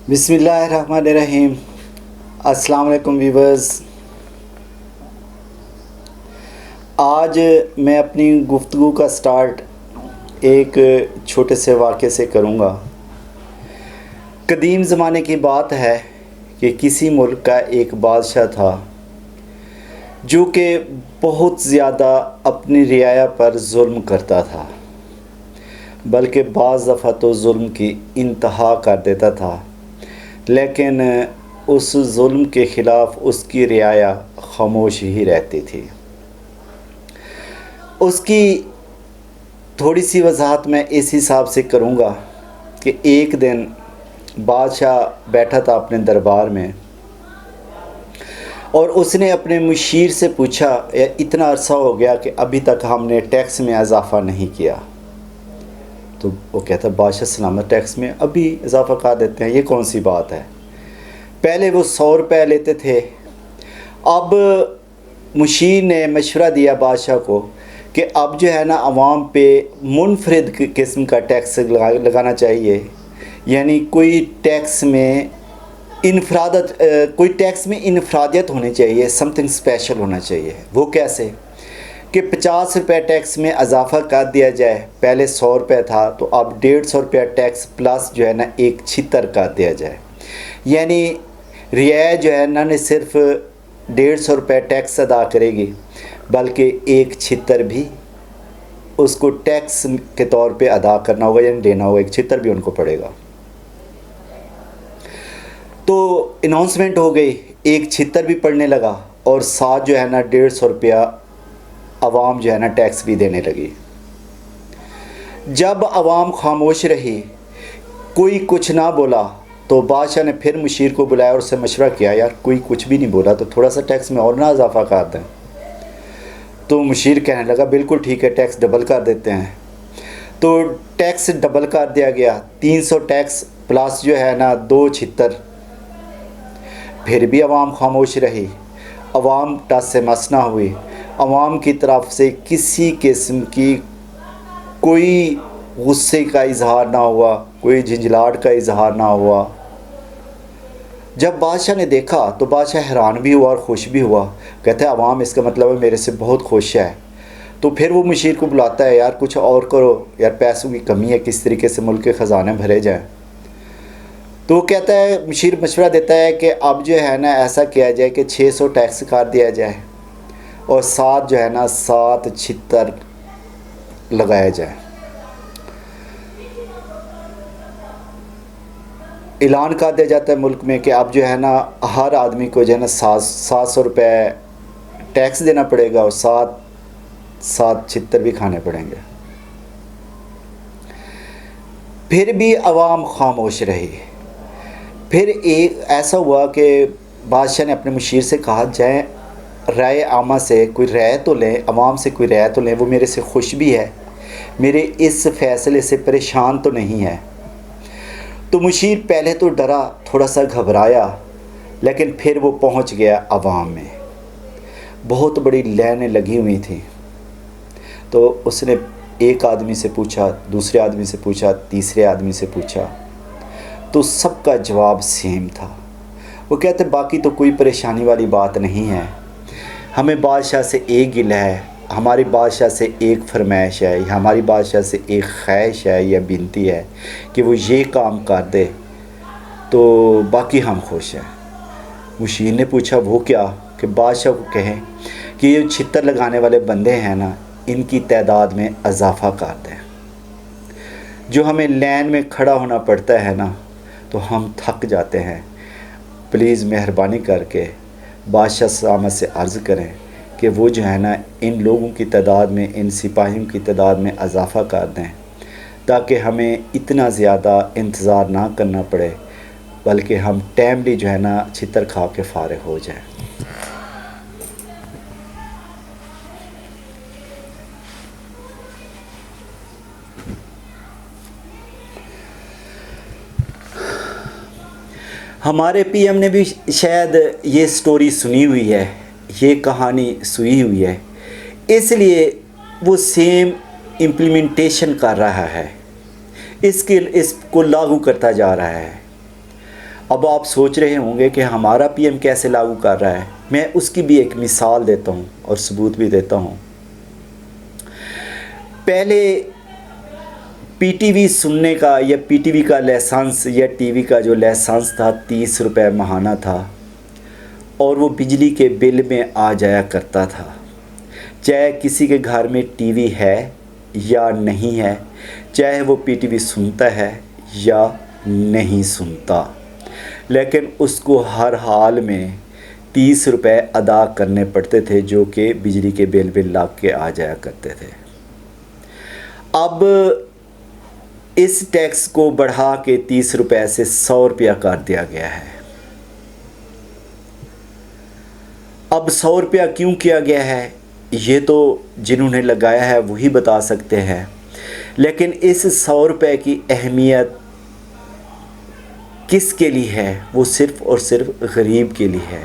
بسم اللہ الرحمن الرحیم۔ السلام علیکم ویورز۔ آج میں اپنی گفتگو کا سٹارٹ ایک چھوٹے سے واقعے سے کروں گا۔ قدیم زمانے کی بات ہے کہ کسی ملک کا ایک بادشاہ تھا جو کہ بہت زیادہ اپنی رعایا پر ظلم کرتا تھا، بلکہ بعض دفعہ تو ظلم کی انتہا کر دیتا تھا، لیکن اس ظلم کے خلاف اس کی رعایا خاموش ہی رہتی تھی۔ اس کی تھوڑی سی وضاحت میں اس حساب سے کروں گا کہ ایک دن بادشاہ بیٹھا تھا اپنے دربار میں، اور اس نے اپنے مشیر سے پوچھا، اتنا عرصہ ہو گیا کہ ابھی تک ہم نے ٹیکس میں اضافہ نہیں کیا۔ تو وہ کہتا ہے، بادشاہ سلامت، ٹیکس میں ابھی اضافہ کر دیتے ہیں، یہ کون سی بات ہے؟ پہلے وہ 100 روپے لیتے تھے، اب مشیر نے مشورہ دیا بادشاہ کو کہ اب جو ہے نا عوام پہ منفرد قسم کا ٹیکس لگانا چاہیے، یعنی کوئی ٹیکس میں انفرادیت ہونی چاہیے، سم تھنگ اسپیشل ہونا چاہیے۔ وہ کیسے؟ کہ 50 روپے ٹیکس میں اضافہ کر دیا جائے۔ پہلے 100 روپے تھا تو اب 150 روپے ٹیکس پلس جو ہے نا ایک چھتر کر دیا جائے، یعنی رعایا جو ہے نا نے صرف 150 روپے ٹیکس ادا کرے گی، بلکہ ایک چھتر بھی اس کو ٹیکس کے طور پہ ادا کرنا ہوگا، یعنی دینا ہوگا، ایک چھتر بھی ان کو پڑے گا۔ تو اناؤنسمنٹ ہو گئی، ایک چھتر بھی پڑنے لگا، اور ساتھ جو ہے نا 150 روپیہ عوام جو ہے نا ٹیکس بھی دینے لگی۔ جب عوام خاموش رہی، کوئی کچھ نہ بولا، تو بادشاہ نے پھر مشیر کو بلایا اور اس سے مشورہ کیا، یار کوئی کچھ بھی نہیں بولا تو تھوڑا سا ٹیکس میں اور نہ اضافہ کر دیں۔ تو مشیر کہنے لگا، بالکل ٹھیک ہے، ٹیکس ڈبل کر دیتے ہیں۔ تو ٹیکس ڈبل کر دیا گیا، 300 ٹیکس پلس جو ہے نا 2 چھتر۔ پھر بھی عوام خاموش رہی، عوام ٹس سے مس نہ ہوئی، عوام کی طرف سے کسی قسم کی کوئی غصے کا اظہار نہ ہوا، کوئی جھنجھلاہٹ کا اظہار نہ ہوا۔ جب بادشاہ نے دیکھا تو بادشاہ حیران بھی ہوا اور خوش بھی ہوا، کہتے ہیں عوام اس کا مطلب ہے میرے سے بہت خوش ہے۔ تو پھر وہ مشیر کو بلاتا ہے، یار کچھ اور کرو، یار پیسوں کی کمی ہے، کس طریقے سے ملک کے خزانے بھرے جائیں۔ تو وہ کہتا ہے، مشیر مشورہ دیتا ہے کہ اب جو ہے نا ایسا کیا جائے کہ 600 ٹیکس کر دیا جائے، اور ساتھ جو ہے نا 7 چھتر لگایا جائے۔ اعلان کر دیا جاتا ہے ملک میں کہ اب جو ہے نا ہر آدمی کو جو ہے نا 700 روپے ٹیکس دینا پڑے گا، اور 7 چھتر بھی کھانے پڑیں گے۔ پھر بھی عوام خاموش رہی۔ پھر ایک ایسا ہوا کہ بادشاہ نے اپنے مشیر سے کہا، جائیں رائے عامہ سے کوئی رائے تو لیں، عوام سے کوئی رائے تو لیں، وہ میرے سے خوش بھی ہے، میرے اس فیصلے سے پریشان تو نہیں ہے۔ تو مشیر پہلے تو ڈرا، تھوڑا سا گھبرایا، لیکن پھر وہ پہنچ گیا عوام میں۔ بہت بڑی لائنیں لگی ہوئی تھیں۔ تو اس نے ایک آدمی سے پوچھا، دوسرے آدمی سے پوچھا، تیسرے آدمی سے پوچھا، تو سب کا جواب سیم تھا۔ وہ کہتے باقی تو کوئی پریشانی والی بات نہیں ہے، ہمیں بادشاہ سے ایک گلہ ہے، ہماری بادشاہ سے ایک فرمائش ہے، ہماری بادشاہ سے ایک خواہش ہے یا بنتی ہے کہ وہ یہ کام کر دے، تو باقی ہم خوش ہیں۔ مشیر نے پوچھا، وہ کیا؟ کہ بادشاہ کو کہیں کہ یہ چھتر لگانے والے بندے ہیں نا، ان کی تعداد میں اضافہ کر دیں۔ جو ہمیں لائن میں کھڑا ہونا پڑتا ہے نا تو ہم تھک جاتے ہیں، پلیز مہربانی کر کے بادشاہ سلامت سے عرض کریں کہ وہ جو ہے نا ان لوگوں کی تعداد میں، ان سپاہیوں کی تعداد میں اضافہ کر دیں، تاکہ ہمیں اتنا زیادہ انتظار نہ کرنا پڑے، بلکہ ہم ٹائملی جو ہے نا چھتر کھا کے فارغ ہو جائیں۔ ہمارے پی ایم نے بھی شاید یہ سٹوری سنی ہوئی ہے، یہ کہانی سنی ہوئی ہے، اس لیے وہ سیم امپلیمنٹیشن کر رہا ہے، اس کو لاگو کرتا جا رہا ہے۔ اب آپ سوچ رہے ہوں گے کہ ہمارا پی ایم کیسے لاگو کر رہا ہے. میں اس کی بھی ایک مثال دیتا ہوں اور ثبوت بھی دیتا ہوں. پہلے پی ٹی وی سننے کا یا پی ٹی وی کا لائسنس یا ٹی وی کا جو لائسنس تھا 30 روپے ماہانہ تھا اور وہ بجلی کے بل میں آ جایا کرتا تھا. چاہے کسی کے گھر میں ٹی وی ہے یا نہیں ہے, چاہے وہ پی ٹی وی سنتا ہے یا نہیں سنتا, لیکن اس کو ہر حال میں 30 روپے ادا کرنے پڑتے تھے جو کہ بجلی کے بل میں لگ کے آ جایا کرتے تھے. اب اس ٹیکس کو بڑھا کے 30 روپے سے 100 روپیہ کر دیا گیا ہے. اب 100 روپیہ کیوں کیا گیا ہے یہ تو جنہوں نے لگایا ہے وہی بتا سکتے ہیں, لیکن اس 100 روپے کی اہمیت کس کے لیے ہے؟ وہ صرف اور صرف غریب کے لیے ہے.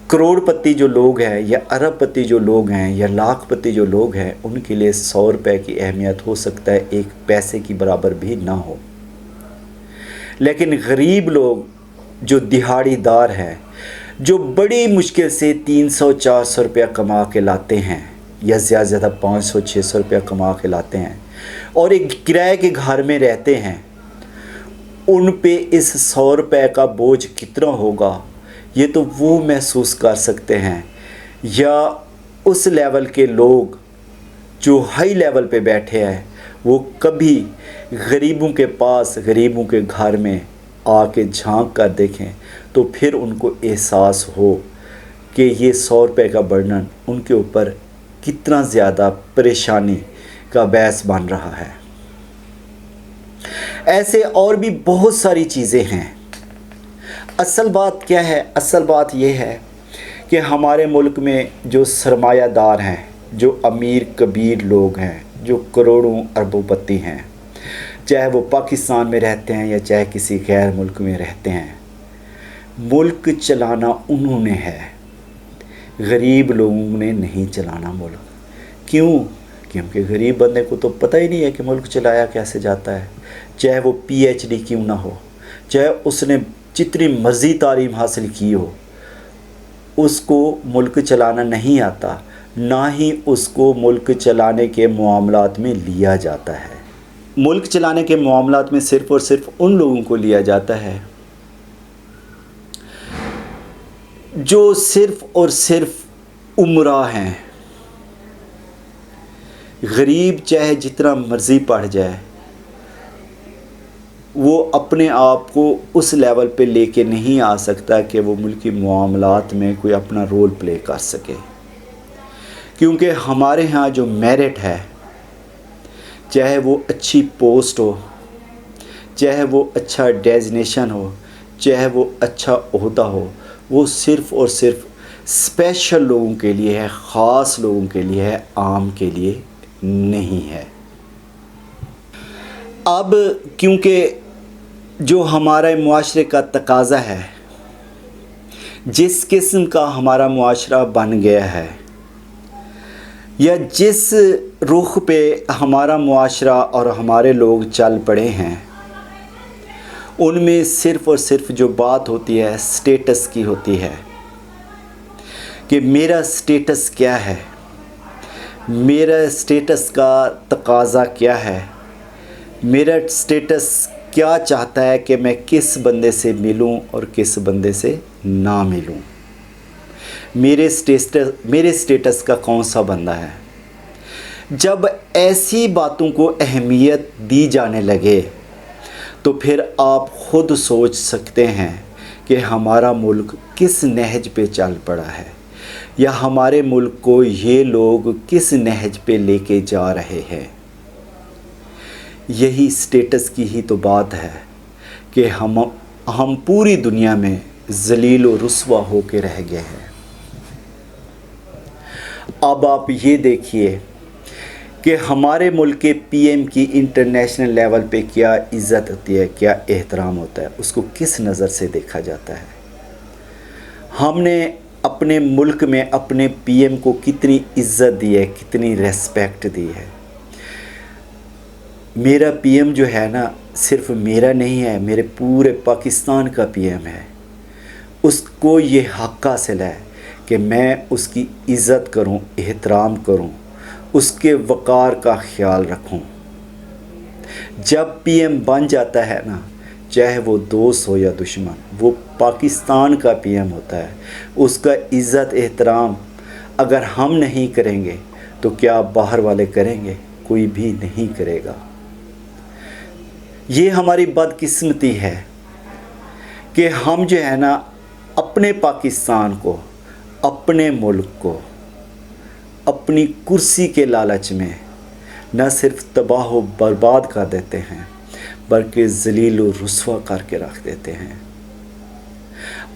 کروڑ پتی جو لوگ ہیں یا ارب پتی جو لوگ ہیں یا لاکھ پتی جو لوگ ہیں ان کے لیے 100 روپے کی اہمیت ہو سکتا ہے ایک پیسے کی برابر بھی نہ ہو, لیکن غریب لوگ جو دہاڑی دار ہیں, جو بڑی مشکل سے 300-400 روپیہ کما کے لاتے ہیں یا زیادہ سے زیادہ 500-600 روپیہ کما کے لاتے ہیں اور ایک کرائے کے گھر میں رہتے ہیں, ان پہ اس 100 روپے کا بوجھ کتنا ہوگا یہ تو وہ محسوس کر سکتے ہیں. یا اس لیول کے لوگ جو ہائی لیول پہ بیٹھے ہیں وہ کبھی غریبوں کے پاس, غریبوں کے گھر میں آ کے جھانک کر دیکھیں تو پھر ان کو احساس ہو کہ یہ 100 روپے کا برڈن ان کے اوپر کتنا زیادہ پریشانی کا باعث بن رہا ہے. ایسے اور بھی بہت ساری چیزیں ہیں. اصل بات کیا ہے؟ اصل بات یہ ہے کہ ہمارے ملک میں جو سرمایہ دار ہیں, جو امیر کبیر لوگ ہیں, جو کروڑوں اربوں پتی ہیں, چاہے وہ پاکستان میں رہتے ہیں یا چاہے کسی غیر ملک میں رہتے ہیں, ملک چلانا انہوں نے ہے, غریب لوگوں نے نہیں چلانا ملک. کیوں؟ کیونکہ غریب بندے کو تو پتہ ہی نہیں ہے کہ ملک چلایا کیسے جاتا ہے. چاہے وہ پی ایچ ڈی کیوں نہ ہو, چاہے اس نے جتنی مرضی تعلیم حاصل کی ہو, اس کو ملک چلانا نہیں آتا, نہ ہی اس کو ملک چلانے کے معاملات میں لیا جاتا ہے. ملک چلانے کے معاملات میں صرف اور صرف ان لوگوں کو لیا جاتا ہے جو صرف اور صرف عمرہ ہیں. غریب چاہے جتنا مرضی پڑھ جائے وہ اپنے آپ کو اس لیول پہ لے کے نہیں آ سکتا کہ وہ ملکی معاملات میں کوئی اپنا رول پلے کر سکے. کیونکہ ہمارے ہاں جو میرٹ ہے, چاہے وہ اچھی پوسٹ ہو, چاہے وہ اچھا ڈیزنیشن ہو, چاہے وہ اچھا عہدہ ہو, وہ صرف اور صرف اسپیشل لوگوں کے لیے ہے, خاص لوگوں کے لیے ہے, عام کے لیے نہیں ہے. اب کیونکہ جو ہمارے معاشرے کا تقاضا ہے, جس قسم کا ہمارا معاشرہ بن گیا ہے یا جس رخ پہ ہمارا معاشرہ اور ہمارے لوگ چل پڑے ہیں, ان میں صرف اور صرف جو بات ہوتی ہے سٹیٹس کی ہوتی ہے کہ میرا سٹیٹس کیا ہے, میرا سٹیٹس کا تقاضا کیا ہے, میرا سٹیٹس کیا چاہتا ہے کہ میں کس بندے سے ملوں اور کس بندے سے نہ ملوں, میرے سٹیٹس کا کون سا بندہ ہے. جب ایسی باتوں کو اہمیت دی جانے لگے تو پھر آپ خود سوچ سکتے ہیں کہ ہمارا ملک کس نہج پہ چل پڑا ہے, یا ہمارے ملک کو یہ لوگ کس نہج پہ لے کے جا رہے ہیں. یہی سٹیٹس کی ہی تو بات ہے کہ ہم پوری دنیا میں ذلیل و رسوا ہو کے رہ گئے ہیں. اب آپ یہ دیکھیے کہ ہمارے ملک کے پی ایم کی انٹرنیشنل لیول پہ کیا عزت ہوتی ہے, کیا احترام ہوتا ہے, اس کو کس نظر سے دیکھا جاتا ہے. ہم نے اپنے ملک میں اپنے پی ایم کو کتنی عزت دی ہے, کتنی ریسپیکٹ دی ہے. میرا پی ایم جو ہے نا صرف میرا نہیں ہے، میرے پورے پاکستان کا پی ایم ہے۔ اس کو یہ حق حاصل ہے کہ میں اس کی عزت کروں، احترام کروں، اس کے وقار کا خیال رکھوں۔ جب پی ایم بن جاتا ہے نا، چاہے وہ دوست ہو یا دشمن، وہ پاکستان کا پی ایم ہوتا ہے۔ اس کا عزت احترام اگر ہم نہیں کریں گے تو کیا باہر والے کریں گے؟ کوئی بھی نہیں کرے گا۔ یہ ہماری بدقسمتی ہے کہ ہم جو ہے نا اپنے پاکستان کو، اپنے ملک کو اپنی کرسی کے لالچ میں نہ صرف تباہ و برباد کر دیتے ہیں بلکہ ذلیل و رسوا کر کے رکھ دیتے ہیں۔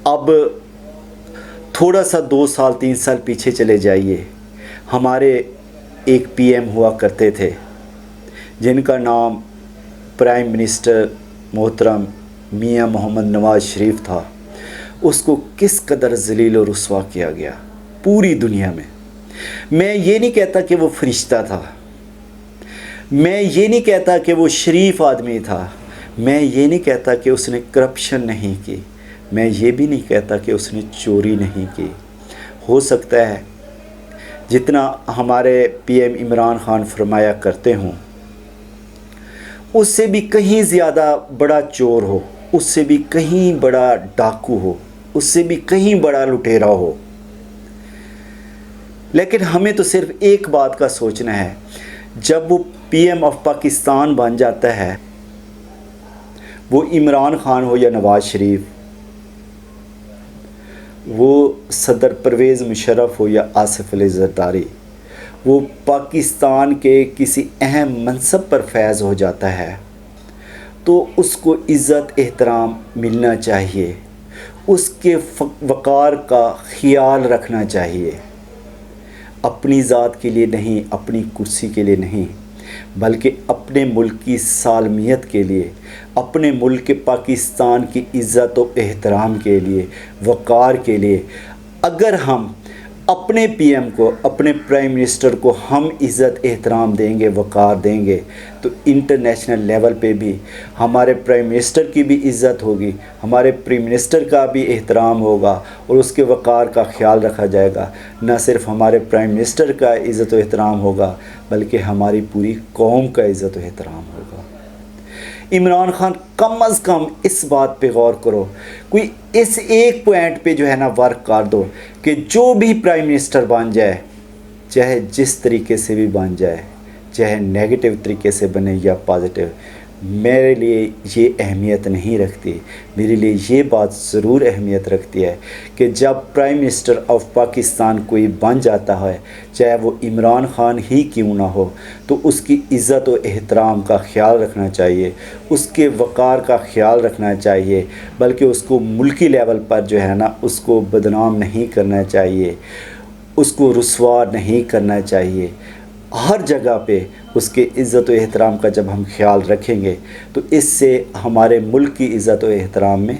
اب تھوڑا سا 2 سال 3 سال پیچھے چلے جائیے، ہمارے ایک پی ایم ہوا کرتے تھے جن کا نام پرائم منسٹر محترم میاں محمد نواز شریف تھا۔ اس کو کس قدر ذلیل و رسوا کیا گیا پوری دنیا میں۔ میں یہ نہیں کہتا کہ وہ فرشتہ تھا، میں یہ نہیں کہتا کہ وہ شریف آدمی تھا، میں یہ نہیں کہتا کہ اس نے کرپشن نہیں کی، میں یہ بھی نہیں کہتا کہ اس نے چوری نہیں کی۔ ہو سکتا ہے جتنا ہمارے پی ایم عمران خان فرمایا کرتے ہوں اس سے بھی کہیں زیادہ بڑا چور ہو، اس سے بھی کہیں بڑا ڈاکو ہو، اس سے بھی کہیں بڑا لٹیرا ہو، لیکن ہمیں تو صرف ایک بات کا سوچنا ہے، جب وہ پی ایم آف پاکستان بن جاتا ہے، وہ عمران خان ہو یا نواز شریف، وہ صدر پرویز مشرف ہو یا آصف علی زرداری، وہ پاکستان کے کسی اہم منصب پر فائز ہو جاتا ہے تو اس کو عزت احترام ملنا چاہیے، اس کے وقار کا خیال رکھنا چاہیے، اپنی ذات کے لیے نہیں، اپنی کرسی کے لیے نہیں، بلکہ اپنے ملک کی سالمیت کے لیے، اپنے ملک پاکستان کی عزت و احترام کے لیے، وقار کے لیے۔ اگر ہم اپنے پی ایم کو، اپنے پرائم منسٹر کو ہم عزت احترام دیں گے، وقار دیں گے، تو انٹرنیشنل لیول پہ بھی ہمارے پرائم منسٹر کی بھی عزت ہوگی، ہمارے پرائم منسٹر کا بھی احترام ہوگا اور اس کے وقار کا خیال رکھا جائے گا۔ نہ صرف ہمارے پرائم منسٹر کا عزت و احترام ہوگا بلکہ ہماری پوری قوم کا عزت و احترام ہوگا۔ عمران خان کم از کم اس بات پہ غور کرو، کوئی اس ایک پوائنٹ پہ جو ہے نا ورک کر دو کہ جو بھی پرائم منسٹر بن جائے، چاہے جس طریقے سے بھی بن جائے، چاہے نیگیٹو طریقے سے بنے یا پازیٹیو، میرے لیے یہ اہمیت نہیں رکھتی۔ میرے لیے یہ بات ضرور اہمیت رکھتی ہے کہ جب پرائم منسٹر آف پاکستان کوئی بن جاتا ہے، چاہے وہ عمران خان ہی کیوں نہ ہو، تو اس کی عزت و احترام کا خیال رکھنا چاہیے، اس کے وقار کا خیال رکھنا چاہیے، بلکہ اس کو ملکی لیول پر جو ہے نا اس کو بدنام نہیں کرنا چاہیے، اس کو رسوا نہیں کرنا چاہیے۔ ہر جگہ پہ اس کے عزت و احترام کا جب ہم خیال رکھیں گے تو اس سے ہمارے ملک کی عزت و احترام میں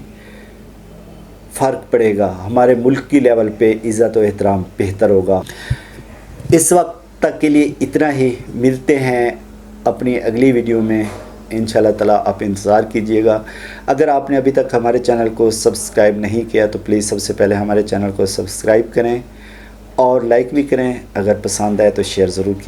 فرق پڑے گا، ہمارے ملک کی لیول پہ عزت و احترام بہتر ہوگا۔ اس وقت تک کے لیے اتنا ہی، ملتے ہیں اپنی اگلی ویڈیو میں انشاءاللہ تعالیٰ۔ آپ انتظار کیجئے گا۔ اگر آپ نے ابھی تک ہمارے چینل کو سبسکرائب نہیں کیا تو پلیز سب سے پہلے ہمارے چینل کو سبسکرائب کریں اور لائک بھی کریں، اگر پسند آئے تو شیئر ضرور کیجیے۔